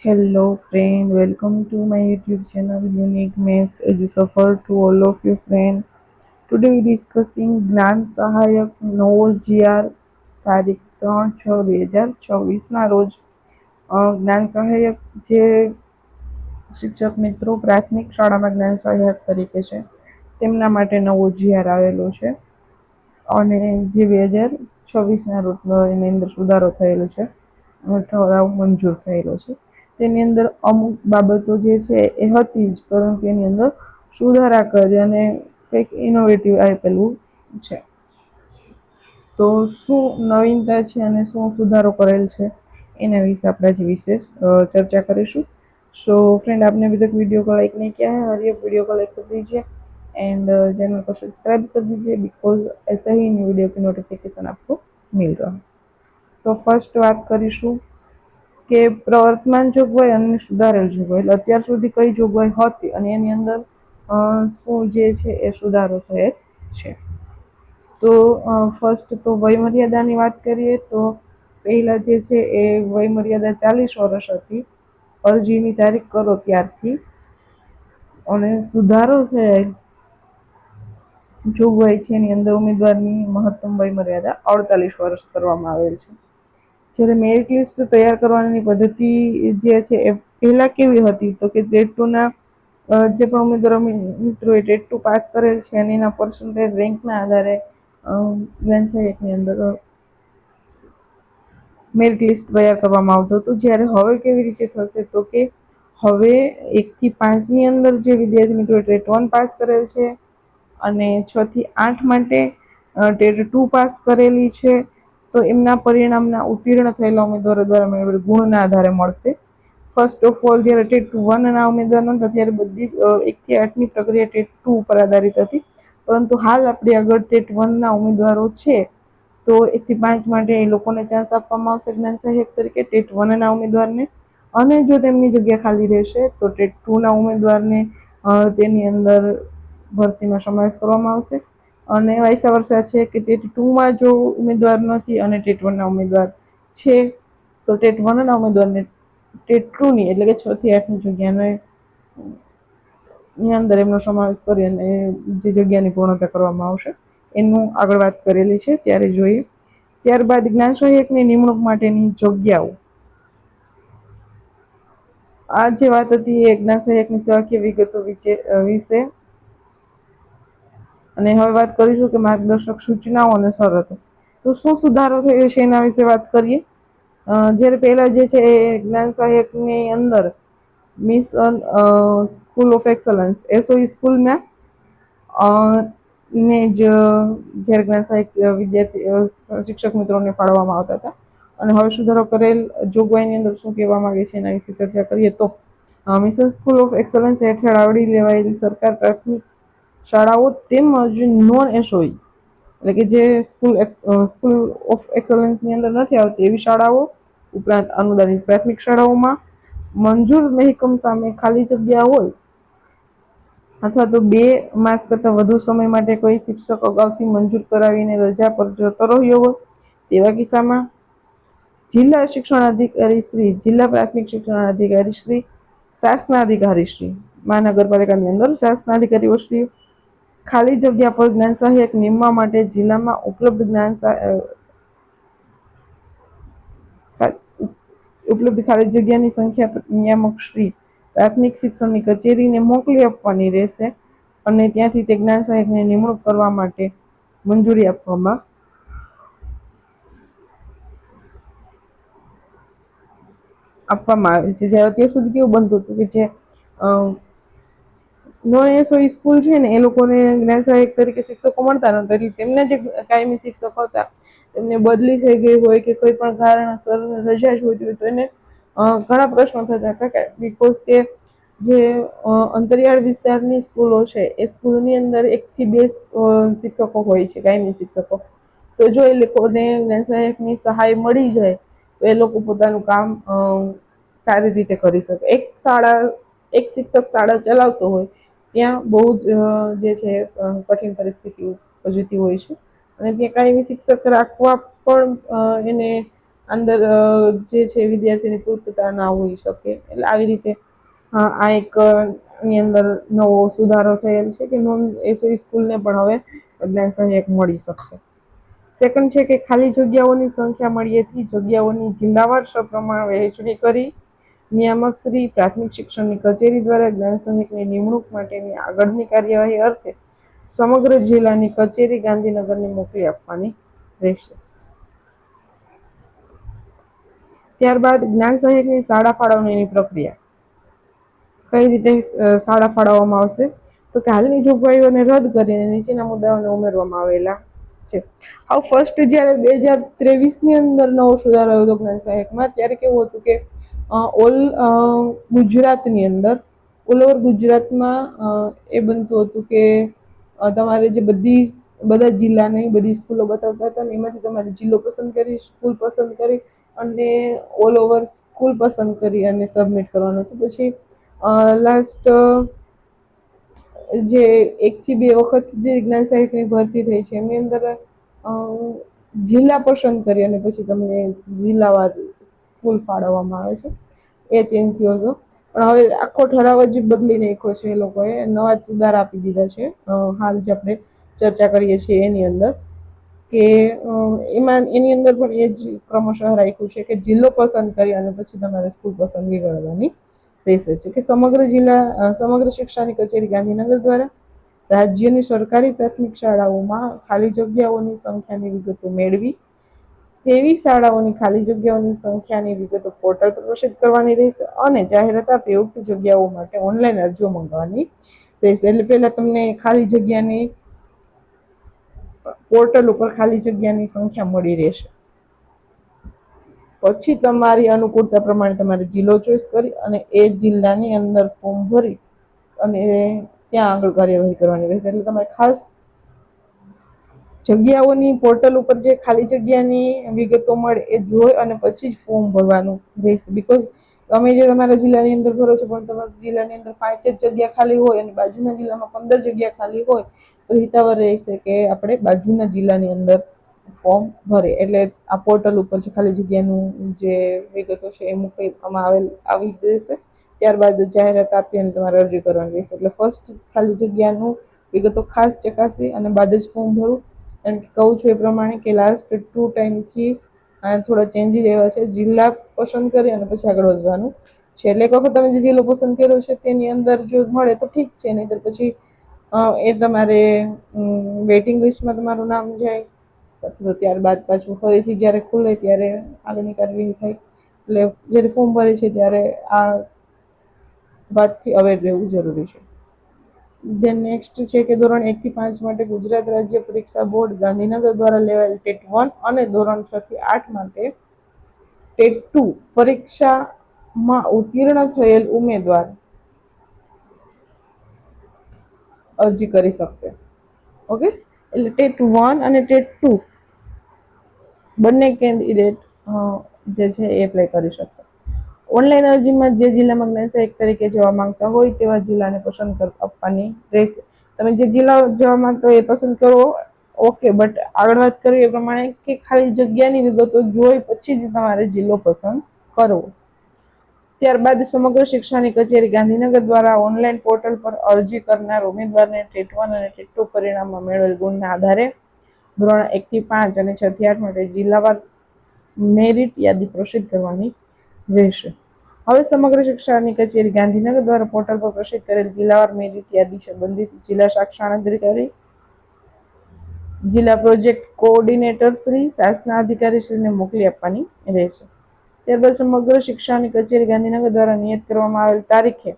Hello friend, welcome to my YouTube channel Unique Maths Edge Suffer to all of you friend. Today we discussing જ્ઞાન સહાયક નવો GR તારીખ 3/6/2024 ના રોજ જ્ઞાન સહાયક જે શિક્ષક મિત્રો પ્રાથમિક શાળામાં જ્ઞાન સહાયક તરીકે છે તેમના માટે નવો GR આવેલો છે અને જે 2026ના રોજ એની અંદર સુધારો થયેલો છે, ઠરાવ મંજૂર થયેલો છે. તેની અંદર અમુક બાબતો જે છે એ હતી જ, પરંતુ એની અંદર સુધારા કરી અને કંઈક ઇનોવેટિવ આપેલું છે. તો શું નવીનતા છે અને શું સુધારો કરેલ છે એના વિશે આપણે આજે વિશેષ चर्चा કરીશું. सो फ्रेंड, आपने अभी तक वीडियो को लाइक नहीं किया है और ये वीडियो को लाइक कर दीजिए एंड चैनल को सब्सक्राइब कर दीजिए, बिकॉज ऐसा ही न्यू वीडियो की नोटिफिकेशन आपको मिल रहा है. सो फर्स्ट बात કરીશું કે પ્રવર્તમાન જોગવાઈ અને સુધારેલ જોગવાઈ, એટલે અત્યાર સુધી કઈ જોગવાઈ હતી અને એની અંદર શું જે છે એ સુધારો થયેલ છે. તો ફર્સ્ટ તો વયમર્યાદાની વાત કરીએ તો પહેલા જે છે એ વયમર્યાદા 40 વર્ષ હતી અરજીની તારીખ કરો ત્યારથી, અને સુધારો થયેલ જોગવાઈ છે એની અંદર ઉમેદવારની મહત્તમ વયમર્યાદા 48 વર્ષ કરવામાં આવેલ છે. જ્યારે મેરિટ લિસ્ટ તૈયાર કરવાની પદ્ધતિ જે છે એ પહેલા કેવી હતી તો કે ટેટ ટુના જે પણ ઉમેદવારો મિત્રોએ ટેટ ટુ પાસ કરેલ છે અને એના પર્સન્ટેજ રેન્કના આધારે વેબસાઇટની અંદર મેરિટ લિસ્ટ તૈયાર કરવામાં આવતું હતું. જ્યારે હવે કેવી રીતે થશે તો કે હવે 1 થી 5ની અંદર જે વિદ્યાર્થી મિત્રોએ ટેટ 1 પાસ કરેલ છે અને 6 થી 8 માટે ટેટ 2 પાસ કરેલી છે તો એમના પરિણામના ઉત્તીર્ણ થયેલા ઉમેદવારો દ્વારા મેળવેલ ગુણના આધારે મળશે. ફર્સ્ટ ઓફ ઓલ, જ્યારે ટેટ 1ના ઉમેદવાર નહોતા ત્યારે બધી 1 થી 8ની પ્રક્રિયા ટેટ 2 ઉપર આધારિત હતી, પરંતુ હાલ આપણી આગળ ટેટ 1ના ઉમેદવારો છે તો 1 થી 5 માટે એ લોકોને ચાન્સ આપવામાં આવશે જ્ઞાન સહાયક તરીકે ટેટ 1ના ઉમેદવારને, અને જો તેમની જગ્યા ખાલી રહેશે તો ટેટ 2ના ઉમેદવારને તેની અંદર ભરતીમાં સમાવેશ કરવામાં આવશે. અને વાઇસ વર્સા છે કે ટેટ 2માં જો ઉમેદવાર નથી અને ટેટ 1ના ઉમેદવાર છે તો ટેટ 1ના ઉમેદવારને ટેટ 2ની એટલે કે 6 થી 8ની જગ્યાને ની અંદર એમનો સમાવેશ કરી અને જે જગ્યાની પૂર્ણતા કરવામાં આવશે એનું આગળ વાત કરેલી છે ત્યારે જોઈએ. ત્યારબાદ જ્ઞાન સહાયકની નિમણૂક માટેની જગ્યાઓ, આ જે વાત હતી એ જ્ઞાન સહાયકની સેવાકીય વિગતો વિશે, અને હવે વાત કરીશું કે માર્ગદર્શક સૂચનાઓ અને શરતો. તો શું સુધારો થયો છે એના વિશે વાત કરીએ. જ્યારે પહેલા જે છે એ જ્ઞાન સહાયકની અંદર mission school of excellence SOE સ્કૂલમાં ને જ જ્યારે જ્ઞાન સહાયક વિદ્યાર્થી શિક્ષક મિત્રોને ફાળવવામાં આવતા હતા, અને હવે સુધારો કરેલ જોગવાઈની અંદર શું કહેવા માંગે છે એના વિશે ચર્ચા કરીએ તો મિશન સ્કૂલ ઓફ એક્સલન્સ હેઠળ આવરી લેવાયેલી સરકાર પ્રાથમિક શાળાઓ તેમજ નોન એસઓઈ એટલે કે જે સ્કૂલ ઓફ એક્સલન્સની અંદર નથી આવતી એવી શાળાઓ ઉપરાંત અનુદાનિત પ્રાથમિક શાળાઓમાં મંજૂર મહેકમ સામે ખાલી જગ્યા હોય અથવા તો 2 માસ કરતાં વધુ સમય માટે કોઈ શિક્ષક અગાઉથી મંજૂર કરાવીને રજા પર જતો રહ્યો હોય તેવા કિસ્સામાં જિલ્લા શિક્ષણાધિકારી શ્રી, જિલ્લા પ્રાથમિક શિક્ષણાધિકારી શ્રી, શાસનાધિકારી શ્રી, મહાનગરપાલિકાની અંદર શાસનાધિકારીઓ શ્રી ખાલી જગ્યા પર જ્ઞાન સહાયક નિમવા માટે જિલ્લામાં ઉપલબ્ધ ખાલી જગ્યાની સંખ્યા નિયામક શ્રી પ્રાથમિક શિક્ષણની કચેરીને મોકલી આપવાની રહેશે અને ત્યાંથી તે જ્ઞાન સહાયકની નિમણૂક કરવા માટે મંજૂરી આપવામાં આવે છે. જ્યારે અત્યાર સુધી કેવું બનતું હતું કે જે નોન એસઓઈ સ્કૂલ છે ને એ લોકોને જ્ઞાન સહાયક તરીકે શિક્ષકો મળતા નહોતા, એટલે તેમના જે કાયમી શિક્ષકો હતા એમને બદલી થઈ ગઈ હોય કે કોઈ પણ કારણસર રજા જોઈતી હોય તો એને ઘણા પ્રશ્નો થતા હતા, બીકોઝ કે જે અંતરિયાળ વિસ્તારની સ્કૂલો છે એ સ્કૂલની અંદર 1 થી 2 શિક્ષકો હોય છે, કાયમી શિક્ષકો. તો જો એ લોકોને જ્ઞાન સહાયકની સહાય મળી જાય તો એ લોકો પોતાનું કામ સારી રીતે કરી શકે. એક શિક્ષક શાળા ચલાવતો હોય ત્યાં બહુ જ જે છે કઠિન પરિસ્થિતિ ઉપજતી હોય છે અને ત્યાં કાયમી શિક્ષક રાખવા પણ એને અંદર જે છે વિદ્યાર્થીની પૂર્તતા ના હોઈ શકે. એટલે આવી રીતે આ એક ની અંદર નવો સુધારો થયેલ છે કે નોન એસવી સ્કૂલને પણ હવે જ્ઞાન સહાયક મળી શકશે. સેકન્ડ છે કે ખાલી જગ્યાઓની સંખ્યા મળીએથી જગ્યાઓની જિલ્લાવાર સપ્રમાણ વહેંચણી કરી નિયામક શ્રી પ્રાથમિક શિક્ષણની કચેરી દ્વારા જ્ઞાન સહાયકની નિમણૂક માટેની આગળની કાર્યવાહી અર્થે સમગ્ર જિલ્લાની કચેરી ગાંધીનગરની મોકલી આપવાની રહેશે. ત્યારબાદ જ્ઞાન સહાયકની શાળા ફાળવણીની પ્રક્રિયા કઈ રીતે શાળા ફાળવવામાં આવશે, તો કે હાલની જોગવાઈઓને રદ કરીને નીચેના મુદ્દાઓને ઉમેરવામાં આવેલા છે. હવે ફર્સ્ટ જ્યારે 2023ની અંદર નવો સુધારો આવ્યો હતો જ્ઞાન સહાયકમાં, ત્યારે કેવું હતું કે ઓલ ગુજરાતની અંદર ઓલ ઓવર ગુજરાતમાં એ બનતું હતું કે તમારે જે બધા જિલ્લાની બધી સ્કૂલો બતાવતા હતા ને એમાંથી તમારે જિલ્લો પસંદ કરી, સ્કૂલ પસંદ કરી અને ઓલ ઓવર સ્કૂલ પસંદ કરી અને સબમિટ કરવાનું હતું. પછી લાસ્ટ જે 1 થી 2 વખત જે જ્ઞાન સહાયકની ભરતી થઈ છે એની અંદર જિલ્લા પસંદ કરી અને પછી તમને જિલ્લાવાર સ્કૂલ ફાળવવામાં આવે છે. એ ચેન્જ થયો હતો. પણ હવે આખો ઠરાવ જ બદલી નાખ્યો છે. એ લોકોએ નવા સુધારા આપી દીધા છે હાલ જે આપણે ચર્ચા કરીએ છીએ એની અંદર, કે એની અંદર પણ એ જ ક્રમશઃ રાખ્યું છે કે જિલ્લો પસંદ કરી અને પછી તમારે સ્કૂલ પસંદગી કરવાની રહેશે. છે કે સમગ્ર શિક્ષાની કચેરી ગાંધીનગર દ્વારા રાજ્યની સરકારી પ્રાથમિક શાળાઓમાં ખાલી જગ્યાઓની સંખ્યાની વિગતો મેળવી તેવી શાળાઓની ખાલી જગ્યાઓની સંખ્યાની વિગતો પોર્ટલ પર પ્રસિદ્ધ કરવાની રહેશે અને જાહેરાત આપી ઉક્ત જગ્યાઓ માટે ઓનલાઈન અરજીઓ મંગાવવાની રહેશે. એટલે પહેલા તમને ખાલી જગ્યાની પોર્ટલ ઉપર ખાલી જગ્યાની સંખ્યા મળી રહેશે. પછી તમારી અનુકૂળતા પ્રમાણે તમારે જિલ્લો ચોઈસ કરી અને એ જિલ્લાની અંદર ફોર્મ ભરી અને ત્યાં આગળ કાર્યવાહી કરવાની રહેશે. એટલે તમારે ખાસ જગ્યાઓની પોર્ટલ ઉપર જે ખાલી જગ્યાની વિગતો મળે એ જોઈ અને પછી જ ફોર્મ ભરવાનું રહેશે. બીકોઝ તમે જે તમારા જિલ્લાની અંદર ભરો છો પણ તમારા જિલ્લાની અંદર 5 જ જગ્યા ખાલી હોય અને બાજુના જિલ્લામાં 15 જગ્યા ખાલી હોય તો હિતાવહ રહેશે કે આપણે બાજુના જિલ્લાની અંદર ફોર્મ ભરે. એટલે આ પોર્ટલ ઉપર છે ખાલી જગ્યાનું જે વિગતો છે એ મોકલવામાં આવી જશે. ત્યારબાદ જાહેરાત આપી અને તમારે અરજી કરવાની રહેશે. એટલે ફર્સ્ટ ખાલી જગ્યાનું વિગતો ખાસ ચકાસી અને બાદ જ ફોર્મ ભરવું. અને કહું છું એ પ્રમાણે કે લાસ્ટ 2 ટાઈમથી થોડા ચેન્જીસ એવા છે. જિલ્લા પસંદ કરી અને પછી આગળ વધવાનું છે. એટલે એક વખત તમે જે જિલ્લો પસંદ કર્યો છે તેની અંદર જો મળે તો ઠીક છે, નહીંતર પછી એ તમારે વેઇટિંગ લિસ્ટમાં તમારું નામ જાય અથવા તો ત્યારબાદ પાછું ફરીથી જ્યારે ખુલે ત્યારે આગળની કાર્યવાહી થાય. એટલે જ્યારે ફોર્મ ભરે છે ત્યારે આ વાતથી અવેર રહેવું જરૂરી છે. ધેન નેક્સ્ટ છે કે ધોરણ 1 થી 5 માટે ગુજરાત રાજ્ય પરીક્ષા બોર્ડ ગાંધીનગર દ્વારા લેવાયેલ ટેટ 1 અને ધોરણ 6 થી 8 માટે ટેટ 2 પરીક્ષામાં ઉત્તીર્ણ થયેલ ઉમેદવાર અરજી કરી શકશે. ઓકે, એટલે ટેટ 1 અને ટેટ 2 બંને કેન્ડિડેટ જે છે એ એપ્લાય કરી શકશે. ઓનલાઈન અરજીમાં જે જિલ્લામાં જ્ઞાન સહાયક તરીકે જવા માંગતા હોય તેવા જિલ્લાને પસંદ આપવાની રહેશે. તમે જે જિલ્લા જવા માંગતા હોય એ પસંદ કરો, ઓકે, બટ આગળ વાત કરીએ એ પ્રમાણે કે ખાલી જગ્યાની વિગતો જોઈ પછી જ તમારે જિલ્લો પસંદ કરવો. ત્યારબાદ સમગ્ર શિક્ષાની કચેરી ગાંધીનગર દ્વારા ઓનલાઈન પોર્ટલ પર અરજી કરનાર ઉમેદવારને ટેટ 1 અને ટેટ 2 પરિણામમાં મેળવેલ ગુણના આધારે ધોરણ 1 થી 5 અને 6 થી 8 માટે જિલ્લાવાર મેરિટ યાદી પ્રસિદ્ધ કરવાની રહેશે. હવે સમગ્ર શિક્ષાની કચેરી ગાંધીનગર દ્વારા પોર્ટલ પર પ્રસિદ્ધ કરેલ જિલ્લાવાર મેરિટ યાદી સંબંધિત જિલ્લા શિક્ષણ અધિકારી, જિલ્લા પ્રોજેક્ટ કોઓર્ડિનેટર શ્રી, શાસના અધિકારી શ્રીને મોકલી આપવાની રહેશે. ત્યારબાદ સમગ્ર શિક્ષાની કચેરી ગાંધીનગર દ્વારા નિયત કરવામાં આવેલ તારીખે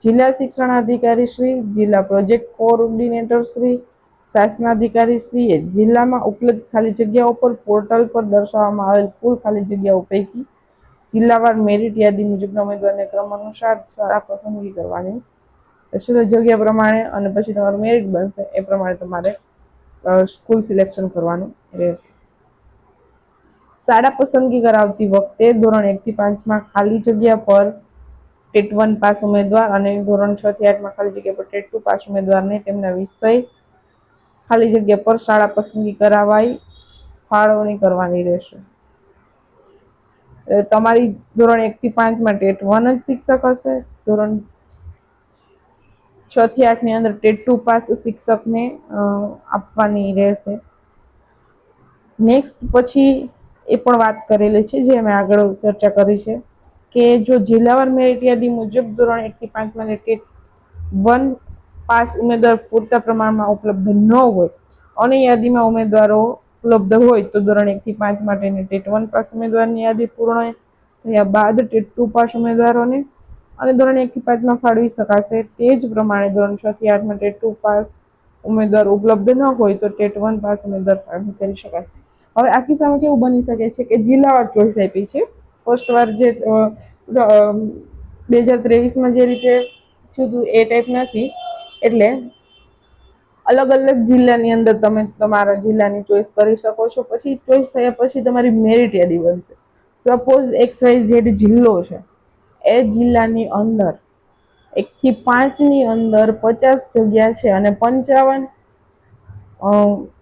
જિલ્લા શિક્ષણાધિકારી શ્રી, જિલ્લા પ્રોજેક્ટ કોઓર્ડિનેટર શ્રી, શાસનાધિકારી શ્રીએ જિલ્લામાં ઉપલબ્ધ ખાલી જગ્યાઓ પર પોર્ટલ પર દર્શાવવામાં આવેલ કુલ ખાલી જગ્યાઓ પૈકી જિલ્લાવાર મેરિટ યાદી મુજબના ઉમેદવારને ક્રમ અનુસાર શાળા પસંદગી કરવાની પછી જગ્યા પ્રમાણે અને પછી તમારું મેરિટ બનશે એ પ્રમાણે તમારે સ્કૂલ સિલેક્શન કરવાનું રહેશે. શાળા પસંદગી કરાવતી વખતે ધોરણ 1 થી 5માં ખાલી જગ્યા પર ટેટ 1 પાસ ઉમેદવાર અને ધોરણ 6 થી 8માં ખાલી જગ્યા પર ટેટ 2 પાસ ઉમેદવારને તેમના વિષય ખાલી જગ્યા પર શાળા પસંદગી કરાવાઈ ફાળવણી કરવાની રહેશે. તમારી ધોરણ 1 થી 5 માં ટેટ 1 જ શિક્ષક હશે. ધોરણ 6 થી 8 ની અંદર ટેટ 2 પાસ શિક્ષકને આપવાની રહેશે. નેક્સ્ટ પછી એ પણ વાત કરેલી છે, જે અમે આગળ ચર્ચા કરી છે, કે જો જિલ્લાવાર મેરિટ યાદી મુજબ ધોરણ 1 થી 5 માં ટેટ 1 પાસ ઉમેદવાર પૂરતા પ્રમાણમાં ઉપલબ્ધ ન હોય અને યાદીમાં ઉમેદવારો ઉપલબ્ધ હોય તો ધોરણ 1 થી 5 માટેની ટેટ 1 પાસ ઉમેદવારની યાદી પૂર્ણ થયા બાદ ટેટ 2 પાસ ઉમેદવારોને અને ધોરણ 1 થી 5 માં ફાળવી શકાશે. તે જ પ્રમાણે ધોરણ 6 થી 8 માં ટેટ 2 પાસ ઉમેદવાર ઉપલબ્ધ ન હોય તો ટેટ 1 પાસ ઉમેદવાર ફાળવી કરી શકાશે. હવે આ કિસ્સામાં કેવું બની શકે છે કે જિલ્લાવાર ચોઈસ આપી છે. ફર્સ્ટ વાર જે 2023માં જે રીતે થયું હતું એ ટાઈપ નથી. એટલે અલગ અલગ જિલ્લાની અંદર તમે તમારા જિલ્લાની ચોઈસ કરી શકો છો. પછી ચોઈસ થયા પછી તમારી મેરિટ યાદી બનશે. સપોઝ XYZ જિલ્લો છે, એ જિલ્લાની અંદર 1 થી 5 ની અંદર 50 જગ્યા છે અને 55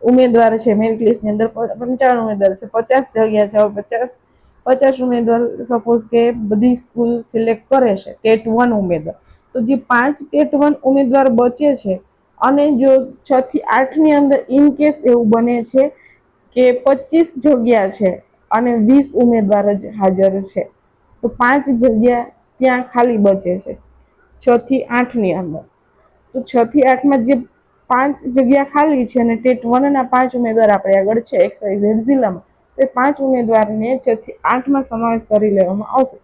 ઉમેદવાર છે. મેરિટ લિસ્ટની અંદર 55 ઉમેદવાર છે, 50 જગ્યા છે. હવે 50 ઉમેદવાર સપોઝ કે બધી સ્કૂલ સિલેક્ટ કરે છે ટેટ 1 ઉમેદવાર, તો જે 5 ટેટ 1 ઉમેદવાર બચે છે અને જો 6 થી 8 ની અંદર ઇન કેસ એવું બને છે કે 25 જગ્યા છે અને 20 ઉમેદવાર જ હાજર છે, તો 5 જગ્યા ત્યાં ખાલી બચે છે 6 થી 8 ની અંદર. તો 6 થી 8 માં જે 5 જગ્યા ખાલી છે અને ટેટ 1 ના 5 ઉમેદવાર આપણે આગળ છે XYZ જિલ્લામાં, તે 5 ઉમેદવારને 6 થી 8 માં સમાવેશ કરી લેવામાં આવશે.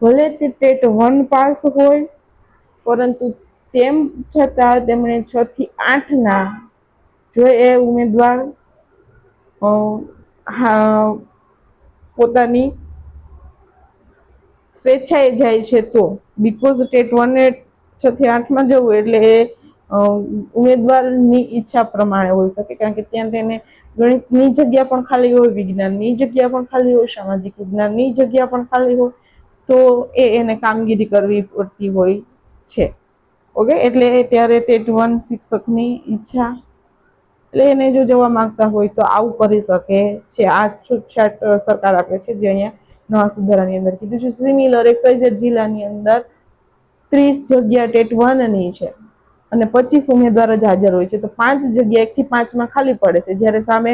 ભલે તે ટેટ 1 પાસ હોય, પરંતુ તેમ છતાં તેમણે 6 થી 8 ના જો એ ઉમેદવાર પોતાની સ્વેચ્છાએ જાય છે તો, બીકોઝ ટેટ 1 એ 6 થી 8 માં જવું એટલે એ ઉમેદવારની ઈચ્છા પ્રમાણે હોઈ શકે, કારણ કે ત્યાં તેને ગણિતની જગ્યા પણ ખાલી હોય, વિજ્ઞાનની જગ્યા પણ ખાલી હોય, સામાજિક વિજ્ઞાનની જગ્યા પણ ખાલી હોય, તો એને કામગીરી કરવી પડતી હોય છે. ઓકે, એટલે ત્યારે ટેટ 1 શિક્ષકની ઈચ્છા એટલે એને જો જવા માંગતા હોય તો આવું કરી શકે છે. આ છૂટછાટ સરકાર આપે છે, જે અહીંયા નવા સુધારાની અંદર કીધું છે. સિમિલર XYZ જિલ્લાની અંદર 30 જગ્યા ટેટ 1 ની છે અને 25 ઉમેદવાર જ હાજર હોય છે, તો 5 જગ્યા 1 થી 5 માં ખાલી પડે છે. જ્યારે સામે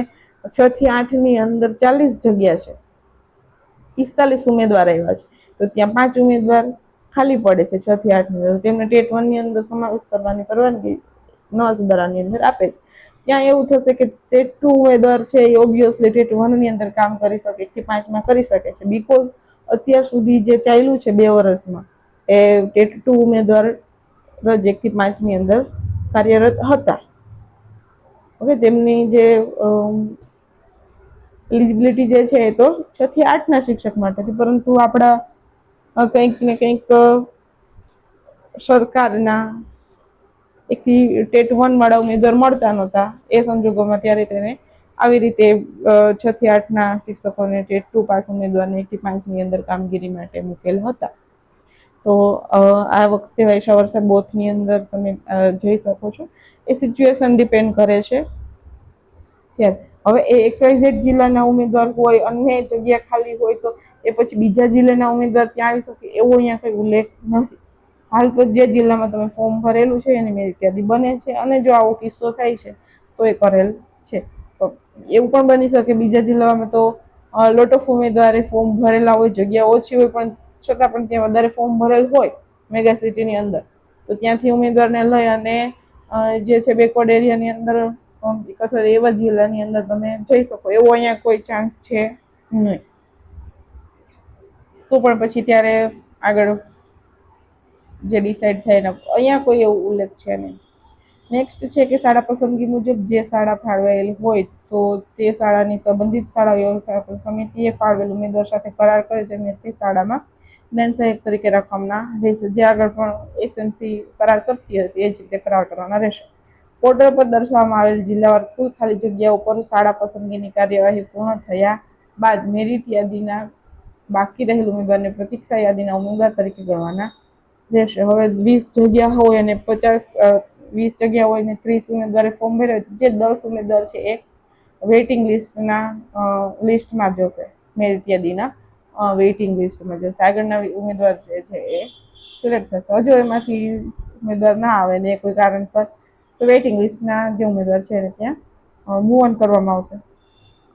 6 થી 8 ની અંદર 40 જગ્યા છે, 45 ઉમેદવાર આવ્યા છે, તો ત્યાં 5 ઉમેદવાર ખાલી પડે છે 6 થી 8 ની અંદર. તેમને ટેટ 1 ની અંદર સમાવેશ કરવાની પરવાનગી નવા સુધારાની અંદર આપે છે. ત્યાં એવું થશે કે ટેટ 2 ઉમેદવાર છે એ ઓબ્વિયસલી ટેટ 1 ની અંદર કામ કરી શકે, 1 થી 5 માં કરી શકે છે, બીકોઝ અત્યાર સુધી જે ચાલ્યું છે 2 વર્ષમાં એ ટેટ 2 ઉમેદવાર 1 થી 5 ની અંદર કાર્યરત હતા. ઓકે, તેમની જે એલિજિબિલિટી જે છે એ તો 6 થી 8 ના શિક્ષક માટે હતી, પરંતુ આપણા કંઈક ને કંઈક સરકારના 1 થી ટેટ 1 વાળા ઉમેદવાર મળતા નહોતા, એ સંજોગોમાં ત્યારે તેને આવી રીતે 6 થી 8 ના શિક્ષકોને ટેટ 2 પાસ ઉમેદવારને 1 થી 5 ની અંદર કામગીરી માટે મૂકેલ હતા. તો આ વખતે વૈશા વર્ષે બોથની અંદર તમે જોઈ શકો છો. એ સિચ્યુએશન ડિપેન્ડ કરે છે. હવે એ XYZ જિલ્લાના ઉમેદવાર હોય અને જગ્યા ખાલી હોય તો એ પછી બીજા જિલ્લાના ઉમેદવાર ત્યાં આવી શકે એવો અહીંયા કઈ ઉલ્લેખ નથી. હાલ તો જે જિલ્લામાં તમે ફોર્મ ભરેલું છે એની મેરિટ યાદી બને છે, અને જો આવો કિસ્સો થાય છે તો એ કરેલ છે. એવું પણ બની શકે બીજા જિલ્લામાં તો લોટ ઓફ ઉમેદવારે ફોર્મ ભરેલા હોય, જગ્યા ઓછી હોય, પણ છતાં પણ ત્યાં વધારે ફોર્મ ભરેલ હોય મેગા સિટીની અંદર, તો ત્યાંથી ઉમેદવારને લઈ અને જે છે બેકવર્ડ એરિયાની અંદર અથવા એવા જિલ્લાની અંદર તમે જઈ શકો, એવો અહીંયા કોઈ ચાન્સ છે નહીં. તો પણ પછી ત્યારે આગળ જે ડિસાઈડ થાય ને અહીંયા કોઈ એવો ઉલ્લેખ છે નહીં. નેક્સ્ટ છે કે શાળા પસંદગી મુજબ જે શાળા ફાળવેલ હોય તો તે શાળાની સંબંધિત શાળા વ્યવસ્થાપન સમિતિએ ફાળવેલ ઉમેદવાર સાથે કરાર કરે તેમને તે શાળામાં જ્ઞાન સહાયક તરીકે રાખવાના રહેશે. જે આગળ પણ SMC કરાર કરતી હતી એ જ રીતે કરાર કરવાના રહેશે. પોર્ટલ પર દર્શાવવામાં આવેલ જિલ્લાવાર કુલ ખાલી જગ્યાઓ પર શાળા પસંદગીની કાર્યવાહી પૂર્ણ થયા બાદ મેરિટ યાદીના બાકી રહેલ ઉમેદવારને પ્રતીક્ષા યાદીના ઉમેદવાર તરીકે ગણવાના રહેશે. હવે 20 જગ્યા હોય અને 20 જગ્યા હોય ને 30 ઉમેદવારે ફોર્મ ભર્યા, જે 10 ઉમેદવાર છે એ વેઇટિંગ લિસ્ટના લિસ્ટમાં જશે મેરિટ યાદીના, વેઇટિંગ લિસ્ટમાં જશે. આગળના ઉમેદવાર જે છે એ સિલેક્ટ થશે. હજુ એમાંથી ઉમેદવાર ના આવે ને કોઈ કારણસર, તો વેઇટિંગ લિસ્ટના જે ઉમેદવાર છે એને ત્યાં મૂવ ઓન કરવામાં આવશે.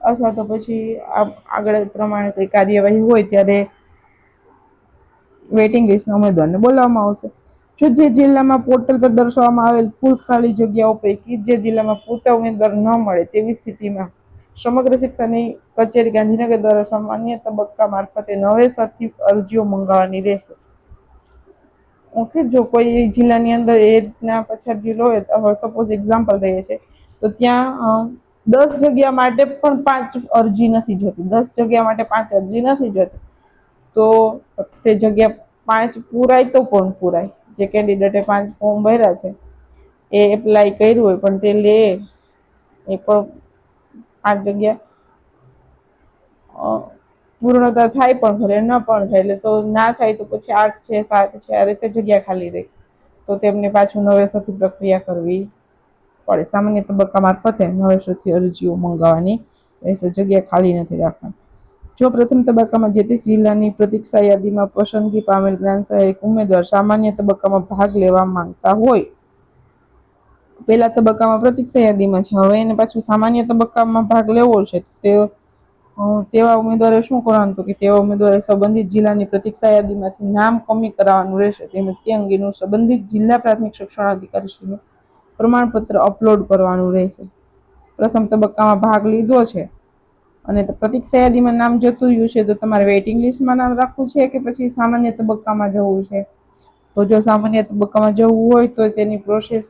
અથવા તો પછી આગળ પ્રમાણે કોઈ કાર્યવાહી હોય ત્યારે વેઇટિંગ લિસ્ટના ઉમેદવારને બોલાવવામાં આવશે. જો જે જિલ્લામાં પોર્ટલ પર દર્શાવવામાં આવેલ કુલ ખાલી જગ્યાઓ પૈકી જે જિલ્લામાં પૂરતા ઉમેદવાર ન મળે તેવી સ્થિતિમાં સમગ્ર શિક્ષાની કચેરી ગાંધીનગર દ્વારા સામાન્ય તબક્કા મારફતે નવેસરથી અરજીઓ મંગાવવાની રહેશે. ઓકે, જો કોઈ જિલ્લાની અંદર એ રીતના પછાત જિલ્લો હોય, સપોઝ એક્ઝામ્પલ દઈએ છે, તો ત્યાં 10 જગ્યા માટે પણ 5 અરજી નથી જોતી, 10 જગ્યા માટે 5 અરજી નથી જોતી, તો તે જગ્યા 5 પૂરાય તો પણ પૂરાય. જે કેન્ડિડેટે 5 ફોર્મ ભર્યા છે એ એપ્લાય કર્યું હોય પણ તે લે એ પણ 5 જગ્યા પૂર્ણતા થાય પણ ખરે ન પણ થાય, એટલે તો ના થાય તો પછી 8 છે, 7 છે, આ રીતે જગ્યા ખાલી રહી, તો તેમને પાછું નવેસરથી પ્રક્રિયા કરવી પડે. સામાન્ય તબક્કા મારફતે નવેસરથી અરજીઓ મંગાવવાની રહેશે, જગ્યા ખાલી નથી રાખવાની. જો પ્રથમ તબક્કામાં જે તે જિલ્લાની પ્રતીક્ષા યાદીમાં પસંદગી પામેલ જ્ઞાન સહાયક ઉમેદવાર સામાન્ય તબક્કામાં ભાગ લેવા માંગતા હોય, પહેલા તબક્કામાં પ્રતીક્ષા યાદીમાં છે, હવે એને પાછું સામાન્ય તબક્કામાં ભાગ લેવો છે, તેવા ઉમેદવારે શું કરવાનું, તો કે તેવા ઉમેદવારે સંબંધિત જિલ્લાની પ્રતીક્ષા યાદીમાંથી નામ કમી કરાવવાનું રહેશે. તેમજ તે અંગેનું સંબંધિત જિલ્લા પ્રાથમિક શિક્ષણાધિકારીશ્રીનું પ્રમાણપત્ર અપલોડ કરવાનું રહેશે. પ્રથમ તબક્કામાં ભાગ લીધો છે અને પ્રતીક્ષા યાદીમાં નામ જતું રહ્યું છે, તો તમારે વેઇટિંગ લિસ્ટમાં નામ રાખવું છે કે પછી સામાન્ય તબક્કામાં જવું છે. તો જો સામાન્ય તબક્કામાં જવું હોય તો તેની પ્રોસેસ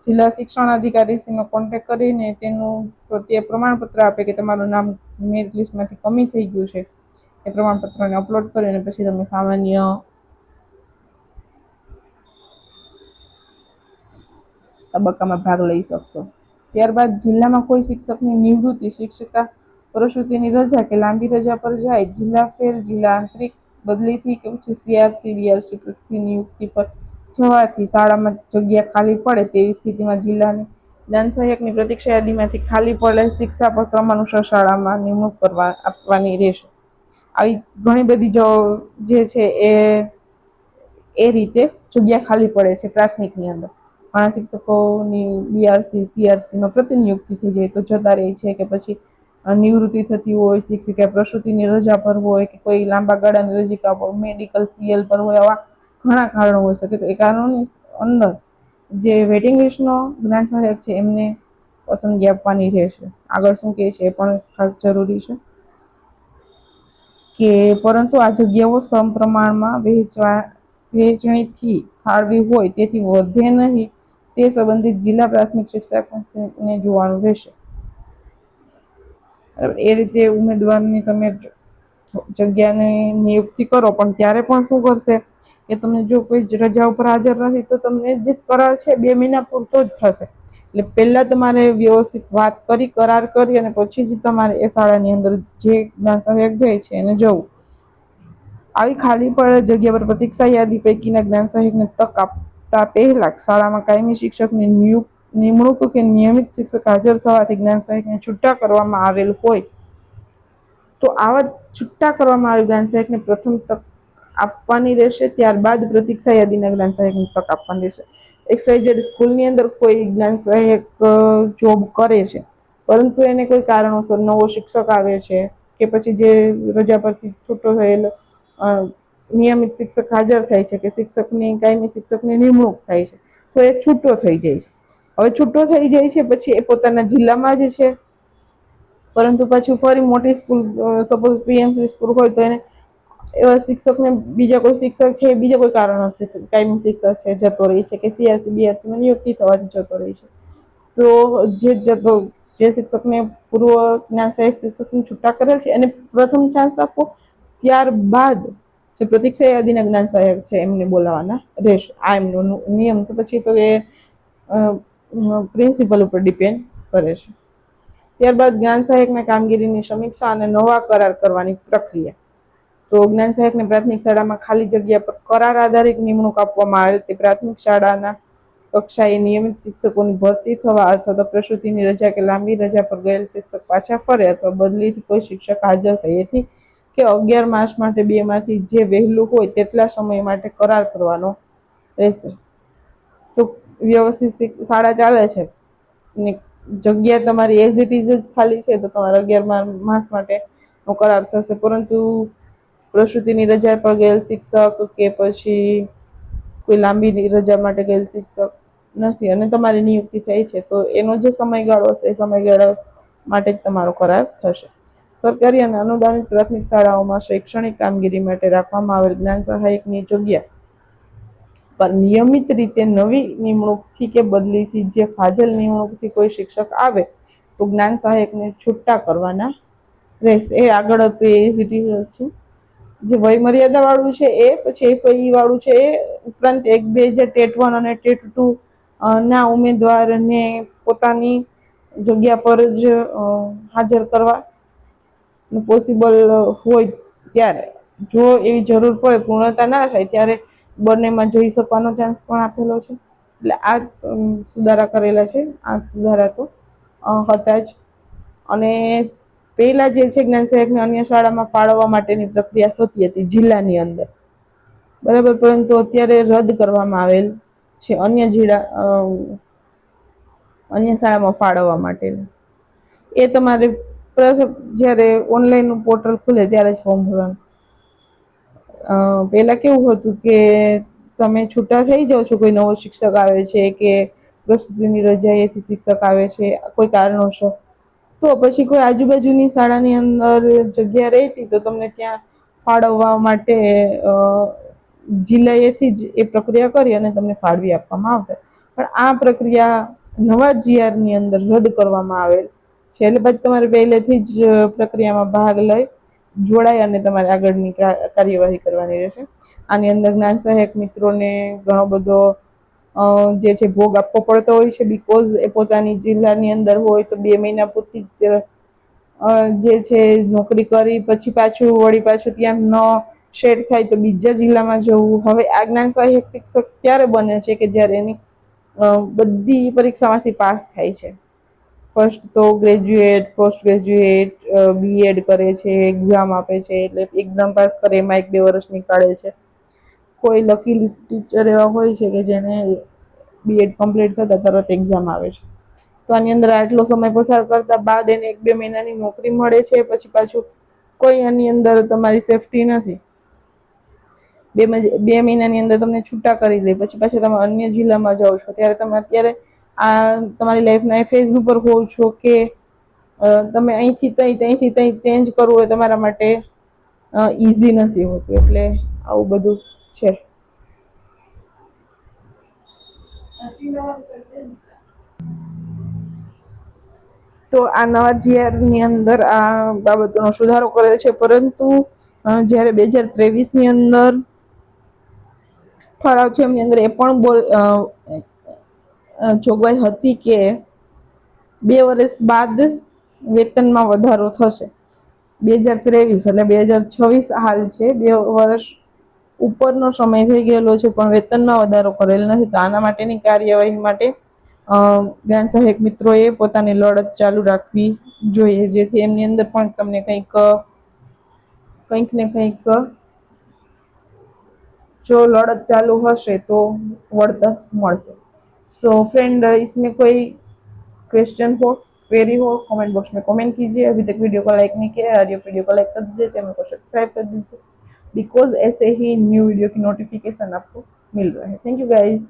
જિલ્લા શિક્ષણ અધિકારીશ્રીનો કોન્ટેક્ટ કરીને તેનું તે પ્રમાણપત્ર આપે કે તમારું નામ મેરિટ લિસ્ટમાંથી કમી થઈ ગયું છે, એ પ્રમાણપત્રને અપલોડ કરી અને પછી તમે સામાન્ય તબક્કામાં ભાગ લઈ શકશો. ત્યારબાદ જિલ્લામાં કોઈ શિક્ષકની નિવૃત્તિ, શિક્ષિકા પ્રસૂતિની રજા કે લાંબી રજા પર જાય, જિલ્લા ફેર, જિલ્લા આંતરિક બદલીથી કે પછી CRC, BRC નિયુક્તિ પર જવાથી શાળામાં જગ્યા ખાલી પડે તેવી સ્થિતિમાં જિલ્લાની જ્ઞાન સહાયકની પ્રતીક્ષા યાદીમાંથી ખાલી પડેલ શિક્ષા પર ક્રમાનુસાર શાળામાં નિમણૂક આપવાની રહેશે. આવી ઘણી બધી જે છે એ રીતે જગ્યા ખાલી પડે છે પ્રાથમિકની અંદર. ઘણા શિક્ષકોની BRC, CRCમાં પ્રતિનિયુક્તિ થઈ જાય તો જતા રહે છે, કે પછી નિવૃત્તિ થતી હોય, શિક્ષિકા પ્રસૂતિની રજા પર હોય, કે કોઈ લાંબા ગાળાની રજા પર, મેડિકલ CL પર હોય, આવા ઘણા કારણો હોઈ શકે. તો એ કારણોની અંદર જે વેટિંગ લિસ્ટનો જ્ઞાન સહાયક છે એમને પસંદગી આપવાની રહેશે. આગળ શું કહે છે એ પણ ખાસ જરૂરી છે કે પરંતુ આ જગ્યાઓ સમપ્રમાણમાં વહેંચણીથી ફાળવી હોય તેથી વધે નહીં તે સંબંધિત જિલ્લા પ્રાથમિક શિક્ષકને જોવાનું રહેશે. એ રીતે ઉમેદવારની તમે જગ્યાની નિયુક્તિ કરો, પણ ત્યારે પણ શું કરશે કે તમને જો કોઈ રજા ઉપર હાજર નથી તો તમને જે કરાર છે 2 મહિના પૂરતો જ થશે. એટલે પહેલા તમારે વ્યવસ્થિત વાત કરી, કરાર કરી અને પછી જ તમારે એ શાળાની અંદર જે જ્ઞાન સહાયક જાય છે એને જવું. આવી ખાલી પડેલ જગ્યા પર પ્રતીક્ષા યાદી પૈકીના જ્ઞાન સહાયકને તક આપતા પહેલા શાળામાં કાયમી શિક્ષકની નિમણૂક કે નિયમિત શિક્ષક હાજર થવાથી જ્ઞાન સહાયકને છૂટા કરવામાં આવેલ હોય, તો આવા છૂટા કરવામાં આવેલ જ્ઞાન સહાયકને પ્રથમ તક આપવાની રહેશે. ત્યારબાદ પ્રતીક્ષા યાદીના જ્ઞાન સહાયકને તક આપવાની રહેશે. XYZ સ્કૂલની અંદર કોઈ જ્ઞાન સહાયક જોબ કરે છે, પરંતુ એને કોઈ કારણોસર નવો શિક્ષક આવે છે, કે પછી જે રજા પરથી છૂટો થયેલો નિયમિત શિક્ષક હાજર થાય છે, કે શિક્ષકની કાયમી શિક્ષકની નિમણૂક થાય છે, તો એ છૂટો થઈ જાય છે. હવે છૂટો થઈ જાય છે પછી એ પોતાના જિલ્લામાં જ છે, પરંતુ પછી ફરી મોટી સ્કૂલ, સપોઝ PMC સ્કૂલ હોય, તો એને એવા શિક્ષકને બીજા કોઈ શિક્ષક છે, બીજા કોઈ કારણ હશે કાયમી શિક્ષક છે જતો રહે છે, કે CRC, BRCમાં નિયુક્તિ થવાથી જતો રહે છે, તો જે શિક્ષકને પૂર્વ જ્ઞાન સહાયક શિક્ષકને છૂટા કરેલ છે એને પ્રથમ ચાન્સ આપો. ત્યારબાદ જે પ્રતીક્ષા યાદીના જ્ઞાન સહાયક છે એમને બોલાવવાના રહેશે. આ એમનો નિયમ છે. પછી તો એ પ્રિન્સિપલ ઉપર ડિપેન્ડ કરે છે. ત્યારબાદ જ્ઞાન સહાયકના કામગીરીની સમીક્ષા અને નવા કરાર કરવાની પ્રક્રિયા. તો જ્ઞાન સહાયકને પ્રાથમિક શાળામાં ખાલી જગ્યા પર કરાર આધારિત નિમણૂક આપવામાં આવે તે પ્રાથમિક શાળાના કક્ષાએ નિયમિત શિક્ષકોની ભરતી થવા અથવા તો પ્રસૂતિની રજા કે લાંબી રજા પર ગયેલ શિક્ષક પાછા ફરે અથવા બદલીથી કોઈ શિક્ષક હાજર થાય, એથી કે 11 માસ માટે બેમાંથી જે વહેલું હોય તેટલા સમય માટે કરાર કરવાનો રહેશે. તો વ્યવસ્થિત શાળા ચાલે છે ને જગ્યા તમારી એઝ ઇટ ઇઝ જ ખાલી છે, તો તમારે 11 માસ માટે નો કરાર થશે. પરંતુ પ્રસૂતિની રજા પર ગયેલ શિક્ષક કે પછી કોઈ લાંબી રજા માટે ગયેલ શિક્ષક નથી અને તમારી નિયુક્તિ થઈ છે, તો એનો જે સમયગાળો હશે એ સમયગાળા માટે જ તમારો કરાર થશે. સરકારી અને અનુદાનિત પ્રાથમિક શાળાઓમાં શૈક્ષણિક કામગીરી માટે રાખવામાં આવેલ જ્ઞાન સહાયકની જગ્યા પર નિયમિત રીતે નવી નિમણૂકથી કે બદલીથી જે ફાજલ નિમણૂકથી કોઈ શિક્ષક આવે તો જ્ઞાન સહાયકને છૂટા કરવાના રહેશે. એ આગળ હતું એ સિટી છે. જે વય મર્યાદા વાળું છે એ પછી SOE વાળું છે એ ઉપરાંત એક બે જે ટેટ 1 અને ટેટ 2 ના ઉમેદવારને પોતાની જગ્યા પર જ હાજર કરવા પોસિબલ હોય ત્યારે, જો એવી જરૂર પડે પૂર્ણતા ના થાય ત્યારે બંનેમાં જઈ શકવાનો ચાન્સ પણ આપેલો છે. એટલે આ સુધારા કરેલા છે. આ સુધારા તો હતા જ. અને પેલા જે છે જ્ઞાન સહાયકને અન્ય શાળામાં ફાળવવા માટેની પ્રક્રિયા થતી હતી જિલ્લાની અંદર, બરાબર, પરંતુ અત્યારે રદ કરવામાં આવેલ છે અન્ય શાળામાં ફાળવવા માટે. એ તમારે જયારે ઓનલાઈન પોર્ટલ ખુલે ત્યારે જ ફોર્મ ભરવાનું. પેલા કેવું હતું કે તમે છૂટા થઈ જાઓ છો, કોઈ નવો શિક્ષક આવે છે કે પ્રસૂતિની રજા એથી શિક્ષક આવે છે કોઈ કારણોસર, તો પછી કોઈ આજુબાજુની શાળાની અંદર જગ્યા રહેતી તો તમને ત્યાં ફાળવવા માટે જિલ્લાએથી જ એ પ્રક્રિયા કરી અને તમને ફાળવી આપવામાં આવતા. પણ આ પ્રક્રિયા નવા GR ની અંદર રદ કરવામાં આવેલ છે. એટલે પછી તમારે પહેલેથી જ પ્રક્રિયામાં ભાગ લઈ જોડાય અને તમારે આગળની કાર્યવાહી કરવાની રહેશે. આની અંદર જ્ઞાન સહાયક મિત્રોને ઘણો બધો જે છે ભોગ આપવો પડતો હોય છે, બીકોઝ એ પોતાની જિલ્લાની અંદર હોય તો 2 મહિના પૂરતી જે છે નોકરી કરી પછી પાછું વળી પાછું ત્યાં ન શેર થાય તો બીજા જિલ્લામાં જવું. હવે આ જ્ઞાન સહાયક શિક્ષક ક્યારે બને છે કે જ્યારે એની બધી પરીક્ષામાંથી પાસ થાય છે. ફર્સ્ટ તો ગ્રેજ્યુએટ, પોસ્ટ ગ્રેજ્યુએટ, BEd કરે છે, એક્ઝામ આપે છે, એટલે એક્ઝામ પાસ કરે એમાં 1-2 વર્ષ નીકાળે છે. કોઈ લકી ટીચર એવા હોય છે કે જેને BEd કમ્પ્લીટ થતા તરત એક્ઝામ આવે છે. તો આની અંદર આટલો સમય પસાર કરતા બાદ એને 1-2 મહિનાની નોકરી મળે છે. પછી પાછું કોઈ આની અંદર તમારી સેફ્ટી નથી. 2 મહિનાની અંદર તમને છૂટા કરી દે પછી પાછું તમે અન્ય જિલ્લામાં જાઓ છો ત્યારે તમે અત્યારે આ તમારી લાઈફના ફેઝ ઉપર હોવ છો કે તમે અહીંથી તઈ ચેન્જ કરવું હોય તમારા માટે ઈઝી નથી હોતું. એટલે આવું બધું છે. તો આ નવા GR ની અંદર આ બાબતોનો સુધારો કરેલ છે. પરંતુ જ્યારે 2023ની અંદર ઠરાવ છે એમની અંદર એ પણ જોગવાઈ હતી કે 2 વર્ષ બાદ વેતનમાં વધારો થશે. 2023 એટલે 2026 હાલ છે, 2 વર્ષ ઉપરનો સમય થઈ ગયેલો છે પણ વેતનમાં વધારો કરેલ નથી. તો આના માટેની કાર્યવાહી માટે જ્ઞાન સહાયક મિત્રોએ પોતાની લડત ચાલુ રાખવી જોઈએ, જેથી એમની અંદર પણ તમને કંઈક ને કંઈક जो लड़त चालू हशे तो वળતર મળશે. सो फ्रेंड, इसमें कोई क्वेश्चन हो, क्वेरी हो, कमेंट बॉक्स में कमेंट कीजिए. अभी तक वीडियो को लाइक नहीं किया है, वीडियो को लाइक कर दीजिए, चैनल को सब्सक्राइब कर दीजिए, बिकॉज ऐसे ही न्यू वीडियो की नोटिफिकेशन आपको मिल रहा है. Thank you guys.